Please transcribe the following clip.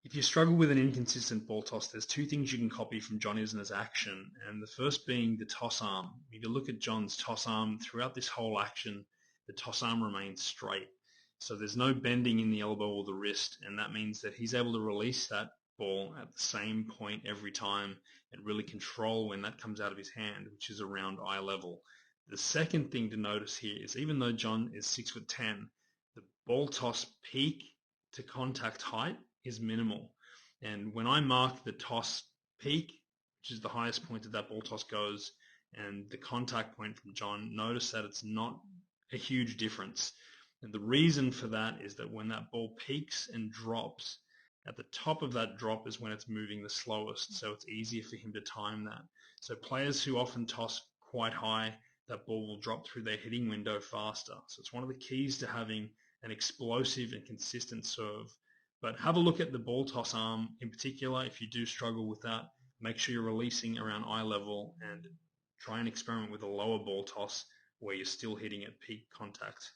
If you struggle with an inconsistent ball toss, there's two things you can copy from John Isner's action, and the first being the toss arm. If you look at John's toss arm throughout this whole action, the toss arm remains straight. So there's no bending in the elbow or the wrist, and that means that he's able to release that ball at the same point every time and really control when that comes out of his hand, which is around eye level. The second thing to notice here is even though John is 6'10", the ball toss peak to contact height is minimal. And when I mark the toss peak, which is the highest point that ball toss goes, and the contact point from John, notice that it's not a huge difference. And the reason for that is that when that ball peaks and drops, at the top of that drop is when it's moving the slowest, so it's easier for him to time that. So players who often toss quite high, that ball will drop through their hitting window faster. So it's one of the keys to having an explosive and consistent serve. But have a look at the ball toss arm in particular. If you do struggle with that, make sure you're releasing around eye level and try and experiment with a lower ball toss where you're still hitting at peak contact.